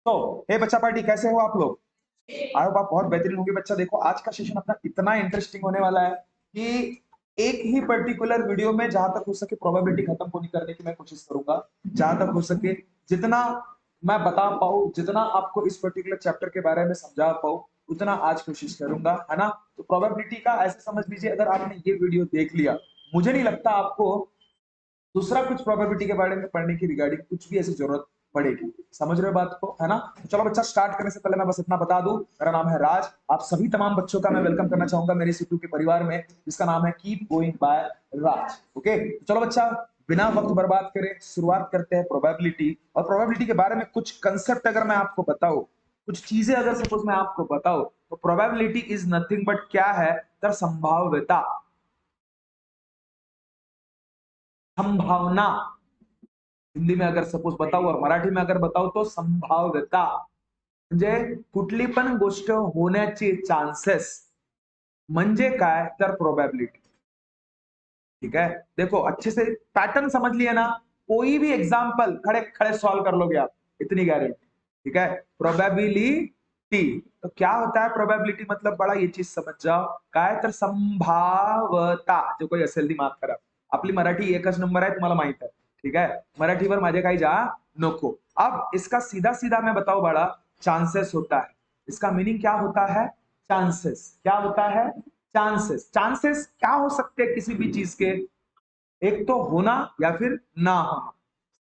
तो हे बच्चा पार्टी, कैसे हो आप लोग? आई होप आप बहुत बेहतरीन होंगे। बच्चा देखो, आज का सेशन अपना इतना इंटरेस्टिंग होने वाला है कि एक ही पर्टिकुलर वीडियो में जहां तक हो सके प्रोबेबिलिटी खत्म होनी करने की मैं कोशिश करूंगा। जहां तक हो सके जितना मैं बता पाऊं, जितना आपको इस पर्टिकुलर चैप्टर के बारे में समझा पाऊं, उतना आज कोशिश करूंगा, है ना। तो प्रोबेबिलिटी का ऐसे समझ लीजिए, अगर आपने ये वीडियो देख लिया, मुझे नहीं लगता आपको दूसरा कुछ प्रोबेबिलिटी के बारे में पढ़ने की रिगार्डिंग कुछ भी ऐसी जरूरत पड़ेगी। समझ रहे हो बात को, है ना। तो चलो बच्चा, स्टार्ट करने से पहले मैं बस इतना बता दूं, मेरा नाम है राज। आप सभी तमाम बच्चों का मैं वेलकम करना चाहूंगा मेरे सीटू के परिवार में, जिसका नाम है keep going by Raj. Okay, तो चलो बच्चा, बिना वक्त बर्बाद करे शुरुआत करते हैं प्रोबेबिलिटी। और प्रोबेबिलिटी के बारे में कुछ कंसेप्ट अगर मैं आपको बताऊं, कुछ चीजें अगर सपोज मैं आपको बताऊं, तो प्रोबेबिलिटी इज नथिंग बट क्या है, तर संभाव्यता, संभावना। हिंदी में अगर सपोज बताऊ और मराठी में अगर बताऊ तो संभाव्यता, म्हणजे कुठली पण गोष्ट होण्याचे चान्सेस, म्हणजे काय, तर प्रोबेबिलिटी। ठीक है, देखो अच्छे से पैटर्न समझ लिया ना। कोई भी एग्जाम्पल खड़े खड़े सॉल्व कर लोगे आप, इतनी गारंटी। ठीक है, प्रोबेबिलिटी तो क्या होता है? प्रोबेबिलिटी मतलब बड़ा ये चीज समझ जाओ, काय तर संभाव्यता। जो कोई असेल ती माफ करा, आपली मराठी एकच नंबर आहे, तुम्हाला माहित आहे। ठीक है, मराठीवर माझे काही जा नको। अब इसका सीधा सीधा मैं बताऊं बड़ा, चांसेस होता है। इसका मीनिंग क्या होता है? चांसेस। क्या होता है? चांसेस। चांसेस क्या हो सकते हैं किसी भी चीज के? एक तो होना या फिर ना होना।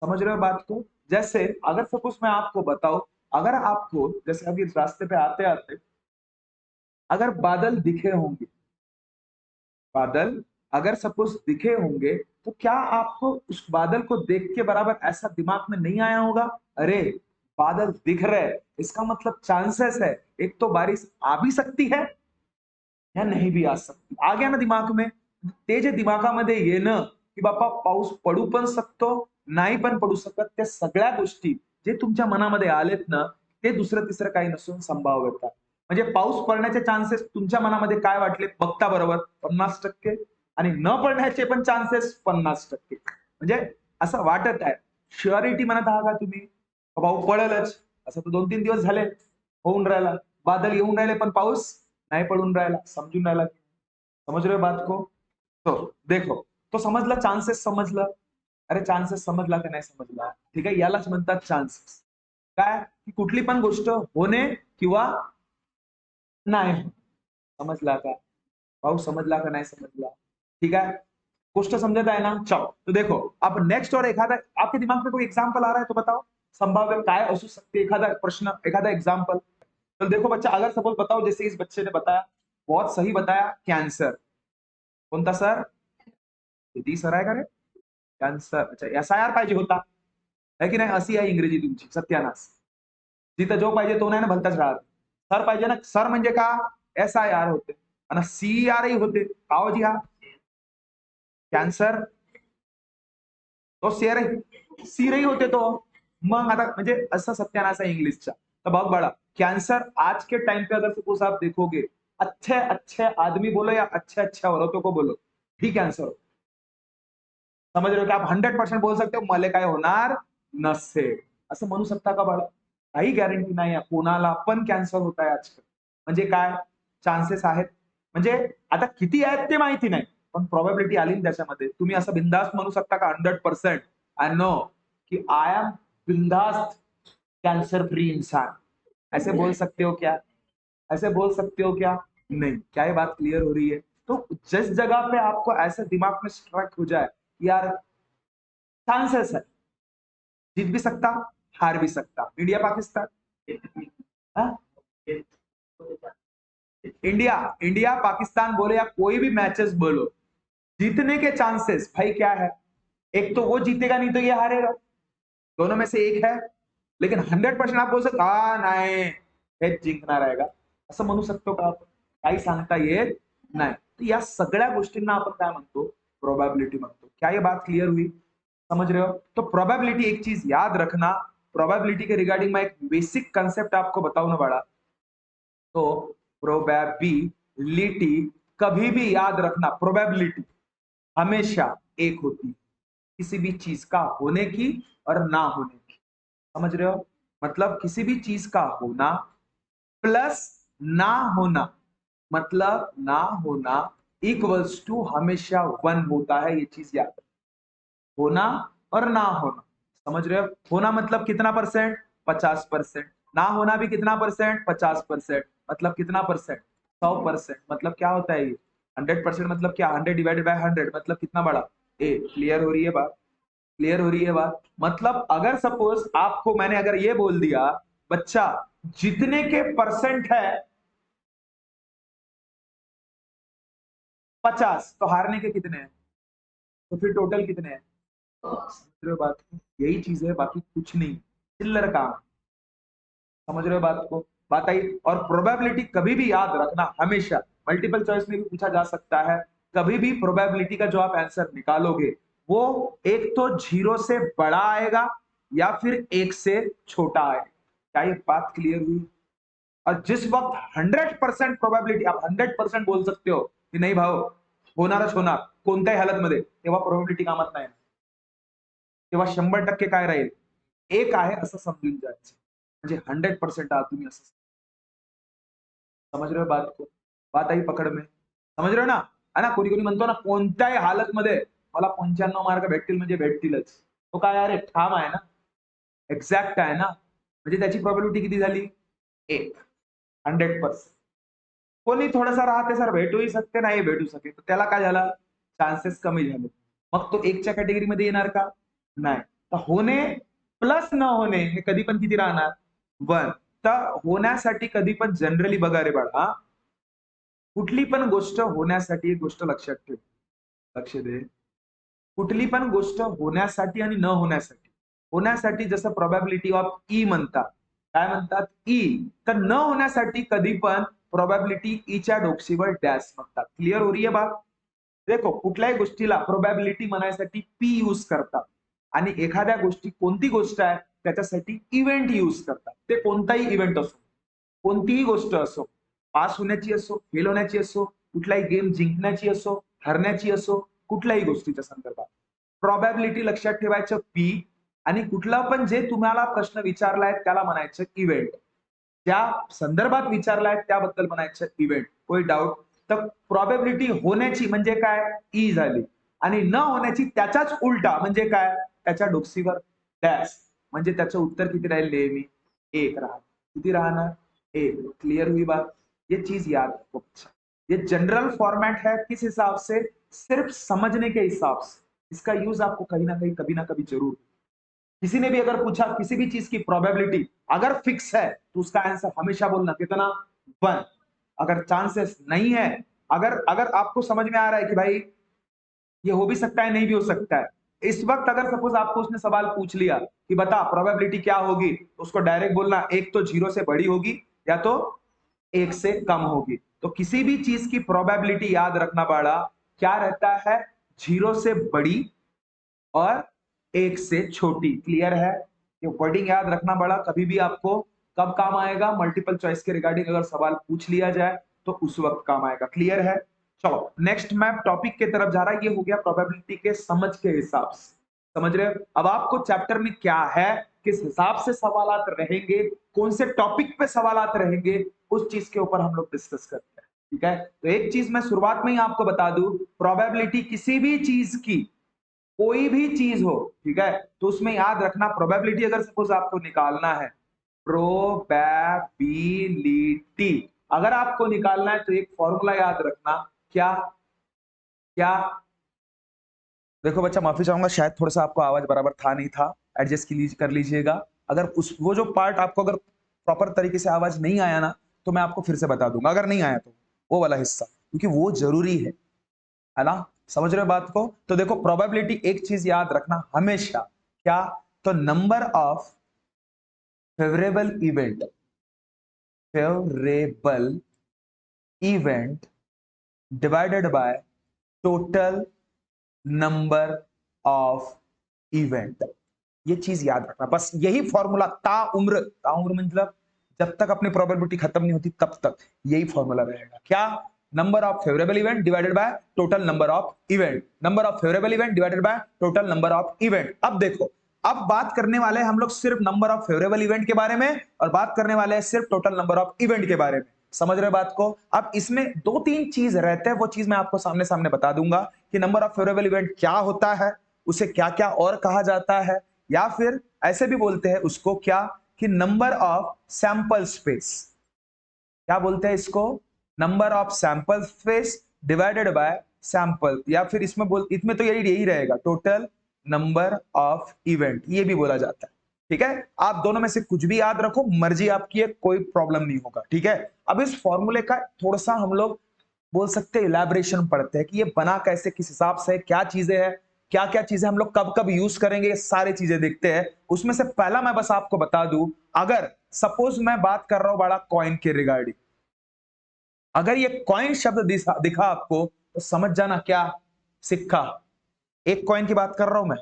समझ रहे हो बात को? जैसे अगर सपोज मैं आपको बताऊं, अगर आपको जैसे अभी इस रास्ते पे आते आते अगर बादल दिखे होंगे, बादल अगर सपोज दिखे होंगे, तो क्या आपको उस बादल को देख के बराबर ऐसा दिमाग में नहीं आया होगा, अरे बादल दिख रहे, इसका मतलब चांसेस है, एक तो बारिश आ भी सकती है या नाही बी आ सकती। आ गया ना दिमाग में? ते जे दिमागामध्ये येणं की बाप्पा पाऊस पडू पण शकतो, नाही पण पडू शकत, त्या सगळ्या गोष्टी जे तुमच्या मनामध्ये आलेत ना, ते दुसरं तिसरं काही नसून संभाव्यता। म्हणजे पाऊस पडण्याचे चान्सेस तुमच्या मनामध्ये काय वाटले बघता बरोबर? 50% आणि न पडण्याचे पण चान्सेस 50%। म्हणजे असं वाटत आहे, शुअरिटी म्हणत आहात का तुम्ही? पाऊस पडेलच, असं तर 2-3 दिवस झाले होऊन राहिला, बादल येऊन राहिले पण पाऊस नहीं पडून राहिला। समजून राहिला? समझ रहे हो बात को? तो देखो, तो समजला चान्सेस, समजलं? अरे चान्सेस समजला का नाही समजला? ठीक आहे, यालाच म्हणतात चान्सेस। काय की कुठली पण गोष्ट होणे किंवा नाही होणे। समजला का? भाऊ समजला का नाही समजला? ठीक है, कुछ तो समझता है ना। चलो तो देखो, अब नेक्स्ट और एखादा आपके दिमाग में कोई एग्जांपल आ रहा है तो बताओ, संभाव्य काय असू सकते, एखादा प्रश्न, एखादा एग्जांपल। तो देखो बच्चा, अगर सपोज बताओ, जैसे इस बच्चे ने बताया, बहुत सही बताया, कैंसर। कोणता सर? किती सर आहे का रे? कैंसर। अच्छा, एसआयआर पाहिजे होता, है की नाही? अशी आहे इंग्रजी तुमची, सत्यानाश। जिथं जो पाहिजे तो नाही ना भलताच राहत। सर पाहिजे ना, सर म्हणजे का? एसआयआर होते आणि सीआर ही होते, काओ जी हा कैंसर, तो सीरही होते तो। मग आता म्हणजे असं सत्यानाश आहे इंग्लिशचा। तर बघ बड़ा, कैंसर आज के टाइम पे अगर सपोज आप देखोगे, अच्छे अच्छे आदमी बोलो या अच्छे अच्छे औरतों को बोलो, ही कैंसर हो। समझ रहे हो? कि आप 100% बोल सकते हो मले काय होणार नसेल, असं म्हणू शकता का बाळा? काही गॅरंटी नाही आहे, कोणाला पण कॅन्सर होत आहे आजकाल। म्हणजे काय चान्सेस आहेत, म्हणजे आता किती आहेत ते माहिती नाही, पण प्रोबॅबिलिटी आली ना त्याच्यामध्ये। तुम्ही असं बिंदास्त म्हणू शकता का 100% आय नो कि आई एम बिंदास्त कैंसर फ्री इंसान? ऐसे बोल सकते हो क्या? ऐसे बोल सकते हो क्या? नहीं। क्या ये बात क्लियर हो रही है? तो जिस जगह पे आपको ऐसे दिमाग में स्ट्रक हो जाए, यार चांसेस है, जीत भी सकता, हार भी सकता, इंडिया पाकिस्तान, हाँ? इंडिया इंडिया पाकिस्तान बोलो या कोई भी मैचेस बोलो, जीतने के चांसेस भाई क्या है? एक तो वो जीतेगा, नहीं तो ये हारेगा, दोनों में से एक है। लेकिन 100% आप बोल सकता हा नाही, हेच जिंकणार आहे का, असं म्हणू शकतो का आपण? काही सांगता येत नाही। तर या सगळ्या गोष्टींना आपण काय म्हणतो? प्रोबॅबिलिटी म्हणतो। क्या ये बात क्लियर हुई? समझ रहे हो? तो प्रोबेबिलिटी, एक चीज याद रखना, प्रोबेबिलिटी के रिगार्डिंग मैं एक बेसिक कंसेप्ट आपको बताऊं ना बड़ा, तो प्रोबेबिलिटी कभी भी याद रखना, प्रोबेबिलिटी हमेशा एक होती है, किसी भी चीज का होने की और ना होने की। समझ रहे हो? मतलब किसी भी चीज का होना प्लस ना होना, मतलब ना होना इक्वल्स टू हमेशा 1 होता है। ये चीज याद रखो। होना और ना होना, समझ रहे हो? होना मतलब कितना परसेंट? 50%। ना होना भी कितना परसेंट? 50%। मतलब कितना परसेंट? 100%। मतलब क्या होता है ये? 100% मतलब क्या? 100 डिवाइडेड बाय 100 मतलब कितना बड़ा? ए। क्लियर हो रही है बात? क्लियर हो रही है बात? मतलब अगर सपोज आपको मैंने अगर ये बोल दिया बच्चा जितने के परसेंट है 50, तो हारने के कितने हैं? तो फिर टोटल कितने हैं? समझ रहे हो बात को? यही चीज है, बाकी कुछ नहीं, चिल्लर काम। समझ रहे हो बात को? बात आई। और प्रोबेबिलिटी कभी भी याद रखना, हमेशा मल्टीपल चॉइस में भी पूछा जा सकता है। कभी भी प्रोबेबिलिटी का जो आप आंसर निकालोगे वो एक तो 0 से बड़ा आएगा या फिर 1 से छोटा आएगा। क्या ये बात क्लियर हुई? और जिस वक्त 100% प्रोबेबिलिटी, आप 100% बोल सकते हो की नाही भाऊ होणारच होणार कोणत्याही हालतमध्ये, तेव्हा प्रोबेबिलिटी कामात नाही, तेव्हा 100% काय राहील? 1 आहे असं समजून जायचं, म्हणजे 100% आहात तुम्ही असं। समझ रहे हो बात को? बात आई पकड़ में? समझ रहे हो ना? है ना? कोणी कोणी म्हणतो ना कोणत्याही हालतमध्ये मला 95 मार्क भेटतील म्हणजे भेटतीलच, तो काय अरे ठाम आहे ना, एक्झॅक्ट आहे ना, म्हणजे त्याची प्रोबॅबिलिटी किती झाली? 1, 100%. कोणी थोडासा राहते सर भेटूही शकते नाही भेटू शकेल, तर त्याला काय झालं? चान्सेस कमी झाले. मग तो 1च्या कॅटेगरीमध्ये येणार का? नाही. तर होणे प्लस न होणे हे कधी पण किती राहणार? 1. तर होण्यासाठी कधी पण जनरली बघा रे बाळा, कुठली पण गोष्ट होण्यासाठी एक गोष्ट लक्षात ठेव. लक्ष दे. कुठली पण गोष्ट होण्यासाठी आणि न होण्यासाठी, होण्यासाठी जसं प्रोबॅबिलिटी ऑफ ई म्हणतात. काय म्हणतात? ई. तर न होण्यासाठी कधी पण प्रोबॅबिलिटी ईच्या डोक्षीवर डॅश म्हणतात. क्लिअर हो रही है बात? देखो कुठल्याही गोष्टीला प्रोबॅबिलिटी म्हणायसाठी पी यूज करतात आणि एखाद्या गोष्टी कोणती गोष्ट आहे त्याच्यासाठी इव्हेंट यूज करतात. ते कोणताही इव्हेंट असो, कोणतीही गोष्ट असो, पास होण्याची असो, फेल होण्याची असो, कुठलाही गेम जिंकण्याची असो, हरण्याची असो, कुठल्याही गोष्टीच्या संदर्भात प्रोबॅबिलिटी लक्षात ठेवायचं पी, आणि कुठला पण जे तुम्हाला प्रश्न विचारलाय त्याला म्हणायचं इव्हेंट. त्या संदर्भात विचारलाय त्याबद्दल म्हणायचं इव्हेंट. कोई डाऊट? तर प्रोबॅबिलिटी होण्याची म्हणजे काय? ई झाली, आणि न होण्याची त्याच्याच उलटा म्हणजे काय? त्याच्या डोक्सीवर डॅश, म्हणजे त्याचं उत्तर किती राहील? नेहमी 1 राहणार. किती राहणार? 1. क्लियर हुई बात? ये चीज याद रखो बच्चा। ये जनरल फॉर्मेट है, किस हिसाब से? सिर्फ समझने के हिसाब से। इसका यूज आपको कहीं ना कहीं कभी ना कभी जरूर। किसी ने भी अगर पूछा किसी भी चीज की प्रोबेबिलिटी अगर फिक्स है तो उसका आंसर हमेशा बोलना कितना? 1। अगर चांसेस नहीं है, अगर अगर आपको समझ में आ रहा है कि भाई ये हो भी सकता है नहीं भी हो सकता है, इस वक्त अगर सपोज आपको उसने सवाल पूछ लिया कि बता प्रोबेबिलिटी क्या होगी, तो उसको डायरेक्ट बोलना एक तो 0 से बड़ी होगी या तो 1 से कम होगी। तो किसी भी चीज की प्रोबेबिलिटी याद रखना बाड़ा क्या रहता है? 0 से बड़ी और 1 से छोटी। क्लियर है? ये वर्डिंग याद रखना बड़ा, कभी भी आपको कब काम आएगा? मल्टीपल चॉइस के रिगार्डिंग अगर सवाल पूछ लिया जाए तो उस वक्त काम आएगा। क्लियर है? चलो नेक्स्ट मैं टॉपिक के तरफ जा रहा है। ये हो गया प्रोबेबिलिटी के समझ के हिसाब से। समझ रहे हो? अब आपको चैप्टर में क्या है, किस हिसाब से सवालात रहेंगे, कौन से टॉपिक पे सवालात रहेंगे, उस चीज के ऊपर हम लोग डिस्कस करते हैं। ठीक है? तो एक चीज मैं शुरुआत में ही आपको बता दूं, प्रोबेबिलिटी किसी भी चीज की, कोई भी चीज हो, ठीक है, तो उसमें याद रखना प्रोबेबिलिटी अगर सपोज आपको निकालना है, प्रोबेबिलिटी अगर आपको निकालना है तो एक फॉर्मूला याद रखना। क्या? क्या? देखो बच्चा माफी चाहूंगा, शायद थोड़ा सा आपको आवाज बराबर था नहीं था, एडजस्ट कर लीजिएगा। अगर उस वो जो पार्ट आपको अगर प्रॉपर तरीके से आवाज नहीं आया ना, तो मैं आपको फिर से बता दूंगा, अगर नहीं आया तो वो वाला हिस्सा, क्योंकि वो जरूरी है ना? समझ रहे हो बात को? तो देखो प्रोबेबिलिटी एक चीज याद रखना हमेशा, क्या? तो number of favourable event, favourable event divided by total number of event. ये चीज याद रखना, बस यही फॉर्मूला ताउम्र, ताउम्र मतलब जब तक अपनी प्रोबेबिलिटी खत्म नहीं होती तब तक यही फॉर्मूला रहेगा। क्या? Number of favourable event divided by total number of event, number of favourable event divided by total number of event. अब देखो, अब बात करने वाले हैं हम लोग सिर्फ नंबर ऑफ फेवरेबल इवेंट के बारे में, और बात करने वाले हैं सिर्फ टोटल नंबर ऑफ इवेंट के बारे में। समझ रहे बात को? अब इसमें 2-3 चीज रहते हैं, वो चीज मैं आपको सामने सामने बता दूंगा कि नंबर ऑफ फेवरेबल इवेंट क्या होता है, उसे क्या क्या और कहा जाता है, या फिर ऐसे भी बोलते हैं उसको क्या कि नंबर ऑफ सैंपल स्पेस। क्या बोलते हैं इसको? Number of sample space divided by sample, या फिर इसमें तो यही रहेगा टोटल नंबर ऑफ इवेंट, ये भी बोला जाता है। ठीक है, आप दोनों में से कुछ भी याद रखो, मर्जी आपकी है, कोई प्रॉब्लम नहीं होगा। ठीक है, अब इस फॉर्मूले का थोड़ा सा हम लोग बोल सकते हैं इलैबोरेशन पढ़ते हैं कि ये बना कैसे, किस हिसाब से, क्या चीजें हैं, क्या क्या चीजें हम लोग कब कब यूज करेंगे, ये सारी चीजें देखते हैं। उसमें से पहला मैं बस आपको बता दूं, अगर सपोज मैं बात कर रहा हूं बड़ा कॉइन के रिगार्डिंग, अगर ये कॉइन शब्द दिखा आपको तो समझ जाना क्या, सिक्का। एक कॉइन की बात कर रहा हूं मैं,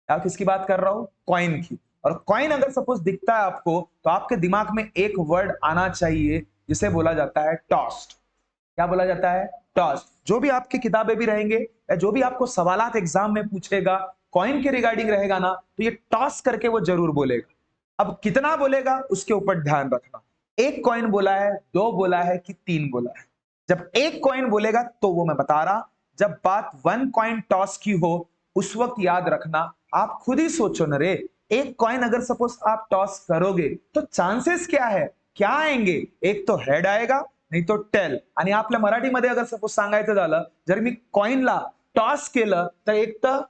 या किसकी बात कर रहा हूं? कॉइन की। और कॉइन अगर सपोज दिखता है आपको तो आपके दिमाग में एक वर्ड आना चाहिए जिसे बोला जाता है टॉस्ट। क्या बोला जाता है? टॉस्ट। जो भी आपकी किताबें भी रहेंगे या जो भी आपको सवालात एग्जाम में पूछेगा कॉइन के रिगार्डिंग रहेगा ना, तो ये टॉस करके वो जरूर बोलेगा। अब कितना बोलेगा उसके ऊपर ध्यान रखना, एक कॉइन बोला है, दो बोला है कि तीन बोला है। जब एक कॉइन बोलेगा तो वो मैं बता रहा, जब बात वन कॉइन टॉस की हो उस वक्त याद रखना, आप खुद ही सोचो न रे, एक कॉइन अगर सपोज आप टॉस करोगे तो चांसेस क्या है, क्या आएंगे? एक तो हेड आएगा, नाही तो टेल। आणि आपल्या मराठीमध्ये अगर सपोज सांगायचं झालं, जर मी कॉइनला टॉस केलं तर एक तर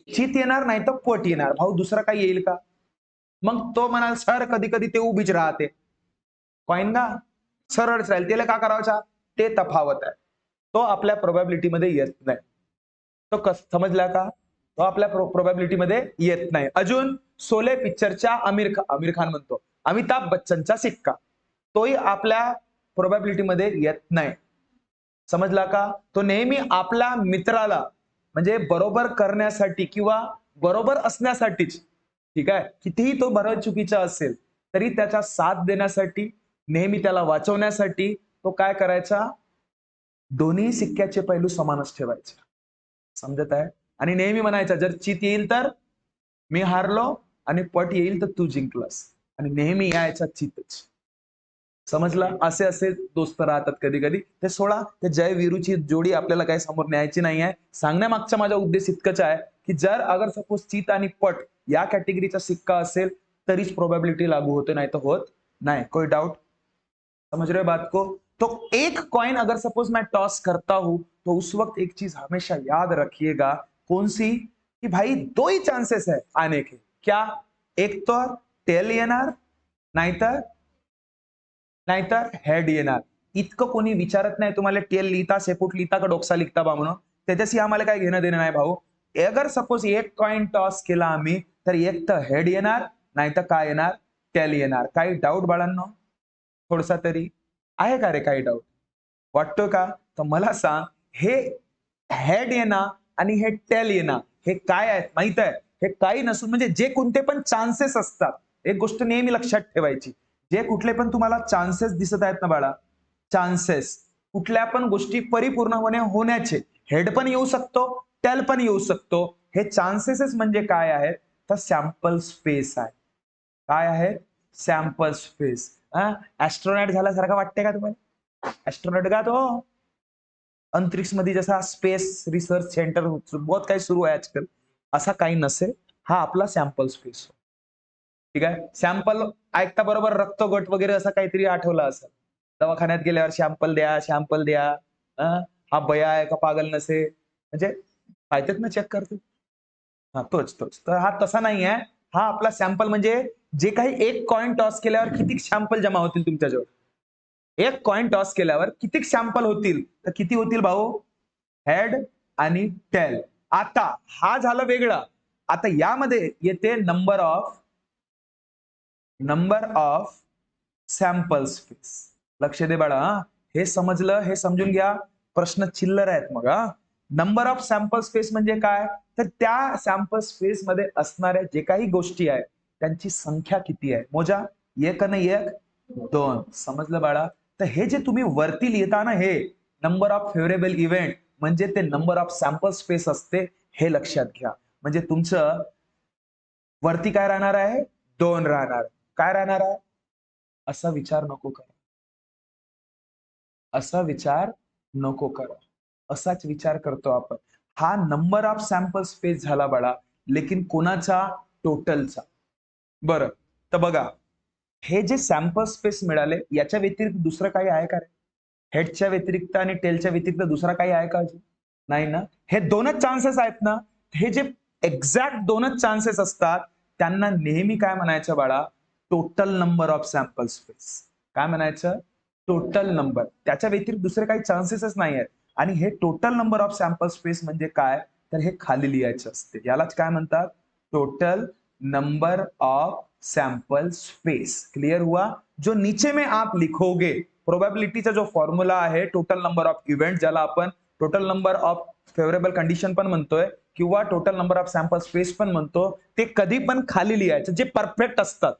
चित येणार, नाही तर पट येणार। भाऊ दुसरं काही येईल का? मग तो म्हणाल सर कधी कधी ते उभीच राहते, कॉइन का सरळच राहील, त्याला का करावचा? ते तफावत आहे, तो आपल्या प्रोबॅबिलिटी मध्ये येत नाही। तो समजला का? तो आपल्या प्रोबॅबिलिटी मध्ये येत नाही। अजून शोले पिक्चरच्या आमिर खान म्हणतो अमिताभ बच्चनचा सिक्का, तोही आपल्या प्रोबॅबिलिटी मध्ये येत नाही। समजला का? तो नेहमी आपल्या मित्राला म्हणजे बरोबर करण्यासाठी किंवा बरोबर असण्यासाठीच, ठीक आहे, कितीही तो बरोबर चुकीचा असेल तरी त्याचा साथ देण्यासाठी, नेहमी त्याला वाचवण्यासाठी तो काय करायचा? दोन्ही सिक्क्याचे पैलू समानच ठेवायचे। समजत आहे? आणि नेहमी म्हणायचा जर चित येईल तर मी हारलो आणि पट येईल तर तू जिंकलास, आणि नेहमी यायचा चितच। समजलं? असे असे दोस्त राहतात कधी कधी। ते सोडा, ते जय वीरूची जोडी आपल्याला काही समोर न्यायची नाही आहे। सांगण्यामागचा माझा उद्देश इतकंच आहे की जर अगर सपोज चित आणि पट या कॅटेगरीचा सिक्का असेल तरीच प्रोबॅबिलिटी लागू होते, नाही तर होत नाही। कोई डाउट? समझ रहे हो बात को? तो एक कॉइन अगर सपोज मैं टॉस करता हूं तो उस वक्त एक चीज हमेशा याद रखिएगा, कौन सी? कि भाई दो ही चांसेस है आने के। क्या? एक तो टेल येणार, नाहीतर नाहीतर हेड येणार। इतकं कोणी विचारत नाही तुम्हाला टेल लिहिता, शेपूट लिहिता का डोकसा लिखता बा म्हणून, त्याच्याशी आम्हाला काही घेणं देणं नाही भाऊ। अगर सपोज एक कॉइन टॉस केला आम्ही तर एक तर हेड येणार, नाहीतर काय येणार? टेल येणार। काही डाऊट बाळांनो? थोडसा तरी आहे का रे काही डाऊट? वाटतो का? तर मला सांग, हे हेड येणं आणि हे टेल येणं हे काय आहेत माहित आहे? हे काही नसून म्हणजे जे कोणते पण चान्सेस असतात, एक गोष्ट नेहमी लक्षात ठेवायची, जे कुठले पण तुम्हाला चान्सेस दिसत आहेत ना बाळा, चान्सेस कुठल्या पण गोष्टी परिपूर्णपणे होण्याचे, हेड पण येऊ शकतो, टेल पण येऊ शकतो। हे चान्सेस म्हणजे काय आहेत? तर सॅम्पल स्पेस आहे। काय आहे? Sample space. ऍस्ट्रोनॉट झाल्यासारखं वाटते का तुम्हाला? ऍस्ट्रोनॉट का तो अंतरिक्ष मध्ये जसा स्पेस रिसर्च सेंटर बहुत काही सुरू आहे आजकाल, असा काही नसेल, हा आपला सॅम्पल स्पेस। ठीक आहे, सॅम्पल ऐकता बरोबर रक्त गट वगैरे असं काहीतरी आठवलं असेल, दवाखान्यात गेल्यावर सॅम्पल द्या, सॅम्पल द्या। हा बया आहे का पागल नसे, म्हणजे पाहतात ना चेक करतो, हा तोच तोच। तर हा तसा नाही आहे, हा आपला सॅम्पल म्हणजे जे काही एक कॉइन टॉस केल्यावर किती सॅम्पल जमा होतील तुमच्याजवळ, एक कॉइन टॉस केल्यावर किती सॅम्पल होतील, तर किती होतील भाऊ? हेड आणि टेल। आता हा झालं वेगळा, आता यामध्ये येते नंबर ऑफ सॅम्पल स्पेस। लक्ष दे बाळा, हे समजलं, हे समजून घ्या, प्रश्न चिल्लर आहेत मग। नंबर ऑफ सॅम्पल स्पेस म्हणजे काय? तर त्या सॅम्पल स्पेस मध्ये असणाऱ्या जे काही गोष्टी आहेत त्यांची संख्या किती आहे मोजा, एक आणि एक दोन। समजलं बाळा? तर हे जे तुम्ही वरती लिहिता ना, हे नंबर ऑफ फेवरेबल इव्हेंट म्हणजे ते नंबर ऑफ सॅम्पल स्पेस असते, हे लक्षात घ्या। म्हणजे तुमचं वरती काय राहणार आहे? 2 राहणार. काय राहणार आहे? असा विचार नको करा. असा विचार नको करा. असाच विचार करतो आपण. हा नंबर ऑफ सॅम्पल स्पेस झाला बाळा, लेकिन कोणाचा? टोटलचा. बरं, तर बघा, हे जे सॅम्पल स्पेस मिळाले याच्या व्यतिरिक्त दुसरं काही आहे का रे? हेडच्या व्यतिरिक्त आणि टेलच्या व्यतिरिक्त दुसरा काही आहे का अजून? नाही ना. हे दोनच चान्सेस आहेत ना. हे जे एक्झॅक्ट दोनच चान्सेस असतात त्यांना नेहमी काय म्हणायचं बाळा? Total number of sample space. काय म्हणायचं? Total number. त्याच्या व्यतिरिक्त दुसरे काही चान्सेसच नाही आहेत. आणि हे total number of sample space म्हणजे काय? तर हे खाली लिहायचे असते. यालाच काय म्हणतात? Total number of sample space. Clear हुआ? जो नीचे में आप लिखोगे, प्रोबेबिलिटीचा जो फॉर्म्युला आहे, टोटल नंबर ऑफ इव्हेंट, ज्याला आपण total number of favourable condition पण म्हणतोय किंवा total number of sample space पण म्हणतो, ते कधी पण खाली लिहायचं जे परफेक्ट असतात.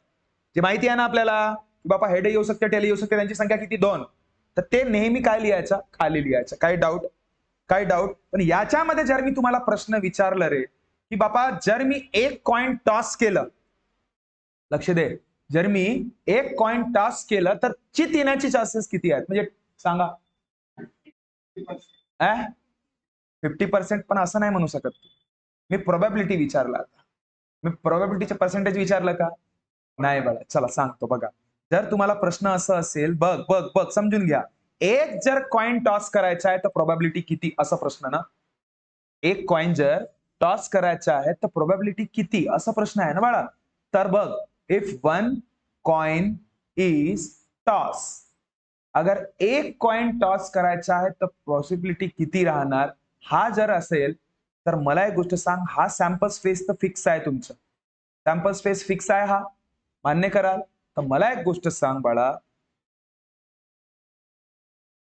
जे माहिती आहे ना आपल्याला की बाबा हेड येऊ शकते, टेल येऊ शकते, त्यांची संख्या किती? 2. तर ते नेहमी काय लिहायचं? खाली लिहायचं. काय डाऊट? काय डाऊट? पण याच्यामध्ये जर मी तुम्हाला प्रश्न विचारलं रे की बाबा जर मी एक कॉइन टॉस केलं, लक्ष दे, जर मी एक कॉइन टॉस केलं तर चित येण्याची चान्सेस किती आहेत? म्हणजे सांगा. 50% पण असं नाही म्हणू शकत. मी प्रोबॅबिलिटी विचारला. मी प्रोबॅबिलिटीचे पर्सेंटेज विचारलं का? नाही बाळा. चला सांगतो बघा. जर तुम्हाला प्रश्न असं असेल, बघ बघ बघ समजून घ्या. एक जर कॉइन टॉस करायचा आहे तर प्रोबॅबिलिटी किती? असा प्रश्न ना. एक कॉइन जर टॉस करायचा आहे तर प्रोबॅबिलिटी किती? असा प्रश्न आहे ना बाळा. तर बघ, if one coin is toss, अगर एक कॉइन टॉस करायचा आहे तर पॉसिबिलिटी किती राहणार? हा जर असेल तर मला एक गोष्ट सांग, हा सॅम्पल स्पेस तर फिक्स आहे तुमचं. सॅम्पल स्पेस फिक्स आहे, हा मान्य कराल? तर मला एक गोष्ट सांग बाळा,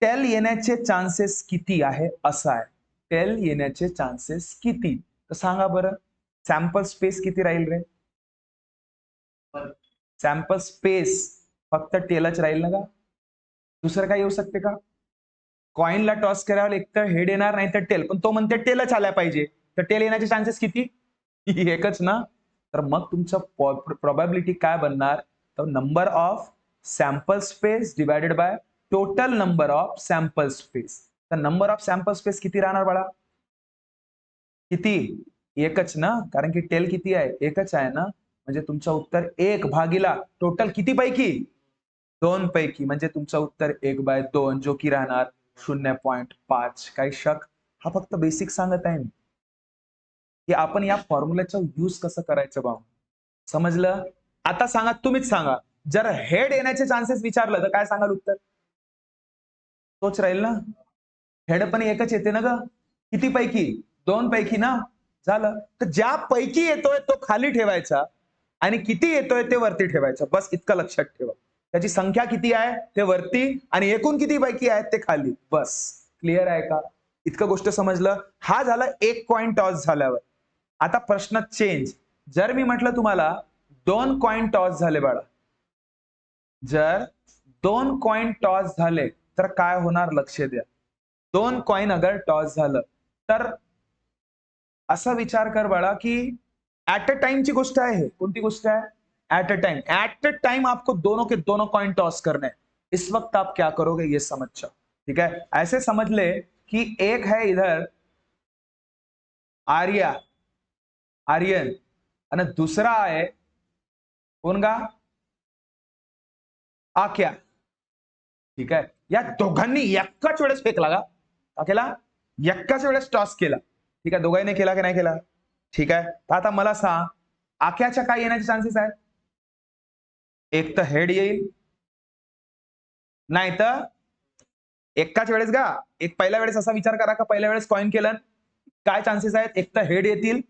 टेल येण्याचे चान्सेस किती आहे? असं आहे. टेल येण्याचे चान्सेस किती? तर सांगा बरं. सॅम्पल स्पेस किती राहील रे? सॅम्पल स्पेस फक्त टेलच राहील ना का? दुसरं काय येऊ शकते का? कॉइनला टॉस करायला एक तर हेड येणार नाही तर टेल, पण तो म्हणते टेलच आल्या पाहिजे. तर टेल येण्याचे चान्सेस किती? एकच ना. तर मग तुमचं प्रोबॅबिलिटी काय बनणार? तर number of sample space divided by total number of sample space. तर नंबर ऑफ सॅम्पल स्पेस किती राहणार बाळा? किती? एकच ना, कारण की टेल किती आहे? एकच आहे ना. म्हणजे तुमचं उत्तर 1 भागिला टोटल किती पैकी? 2 पैकी. म्हणजे तुमचं उत्तर 1/2 जो की राहणार 0.5. काही शक? हा फक्त बेसिक सांगत आहे मी की आपण या फॉर्म्युल्याचा यूज कसं करायचं बा. समजलं? आता सांगा, तुम्हीच सांगा, जर हेड येण्याचे चान्सेस विचारलं तर काय सांगाल उत्तर? तोच राहील ना. हेड पण एकच येते ना ग. किती पैकी? 2 पैकी ना. झालं. तर ज्या पैकी येतोय तो खाली ठेवायचा आणि किती येतोय ते वरती ठेवायचं. बस इतकं लक्षात ठेवा. त्याची संख्या किती आहे ते वरती आणि एकूण किती पैकी आहेत ते खाली. बस. क्लिअर आहे का? इतकं गोष्ट समजलं? हा झाला एक कॉइन टॉस झाल्यावर. आता प्रश्न चेंज. जर मी म्हटलं तुम्हाला 2 कॉइन टॉस झाले बाळा, जर 2 कॉइन टॉस झाले तर काय होणार? लक्ष द्या. 2 कॉइन अगर टॉस झालं तर असा विचार कर बाळा की ऍट अ टाइम ची गोष्ट आहे. कोणती गोष्ट आहे? At a time. At a time आपको दोनों के दोनों कॉइन टॉस करने. इस वक्त आप क्या करोगे ये समझ जाओ. ठीक है? ऐसे समझ ले कि एक है इधर आर्या, आर्यन, आणि दुसरा आहे कोण गा? आक्या. ठीक आहे? या दोघांनी एकाच वेळेस फेकला का? का केला? एकाच वेळेस टॉस केला. ठीक आहे? दोघांनी केला की नाही केला? ठीक आहे? तर आता मला सांग, आक्याच्या काय येण्याचे चान्सेस आहेत? एक तर हेड येईल, नाही तर एकाच वेळेस गा. एक पहिल्या वेळेस असा विचार करा का पहिल्या वेळेस कॉइन केलं, काय चान्सेस आहेत? एक तर हेड येतील,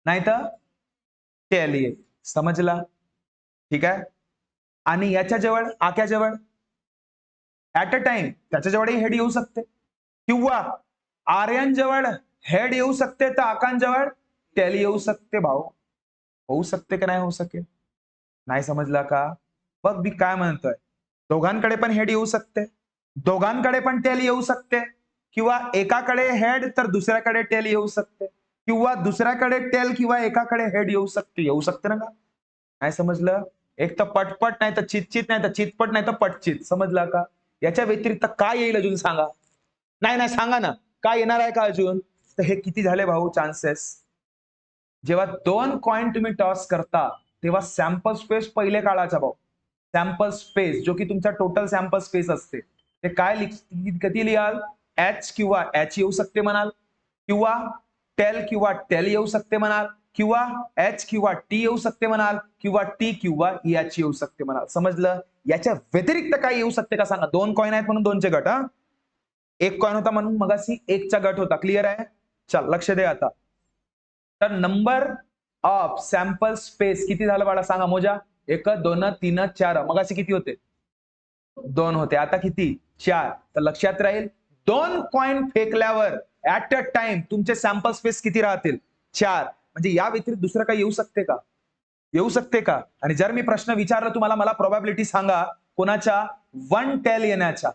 नाही तर टेल येईल. समजला? ठीक आहे? आणि याच्या जवळ, आक्याजवळ ऍट अ टाइम त्याच्याजवळही हेड येऊ शकते किंवा आर्यन जवळ हेड येऊ शकते तर आकांजवळ टेल येऊ शकते. भाऊ होऊ शकते की नाही होऊ शकेल? नाही समजला का? बघ मी काय म्हणतोय, दोघांकडे पण हेड येऊ शकते, दोघांकडे पण टेल येऊ शकते किंवा एकाकडे हेड तर दुसऱ्याकडे टेल येऊ शकते. किंवा दुसऱ्याकडे टेल किंवा एकाकडे हेड येऊ शकते ना का? काय समजलं? एक तर पटपट नाही तर चितचित नाही तर चितपट नाही तर पटचित. समजलं का? याच्या व्यतिरिक्त काय येईल अजून सांगा? नाही नाही सांगा ना, काय येणार आहे का अजून? तर हे किती झाले भाऊ चान्सेस? जेव्हा 2 कॉइन तुम्ही टॉस करता, तेव्हा सॅम्पल स्पेस पहिले काढायचा भाऊ. सॅम्पल स्पेस जो की तुमचा टोटल सॅम्पल स्पेस असते. ते काय किती लिहाल? एच किंवा एच येऊ शकते म्हणाल, किंवा टेल किंवा टेल येऊ शकते म्हणाल, किंवा एच किंवा टी येऊ शकते म्हणाल, किंवा टी किंवा एच येऊ शकते म्हणाल. समजलं? याच्या व्यतिरिक्त काय येऊ शकते का सांगा? 2 कॉइन आहेत म्हणून 2चे गट हा. एक कॉइन होता म्हणून मगाशी 1चा गट होता. क्लिअर आहे? चल लक्ष दे आता. तर नंबर ऑफ सॅम्पल स्पेस किती झालं बाळा सांगा मोजा. 1 2 3 4. मगाशी किती होते? 2 होते. आता किती? 4. तर लक्षात राहील 2 कॉइन फेकल्यावर ऍट अ टाइम तुमचे सॅम्पल स्पेस किती राहतील? 4. म्हणजे या व्यतिरिक्त दुसरं काही येऊ शकते का? येऊ शकते का? आणि जर मी प्रश्न विचारला तुम्हाला, मला प्रोबॅबिलिटी सांगा कोणाच्या 1 टेल येण्याच्या,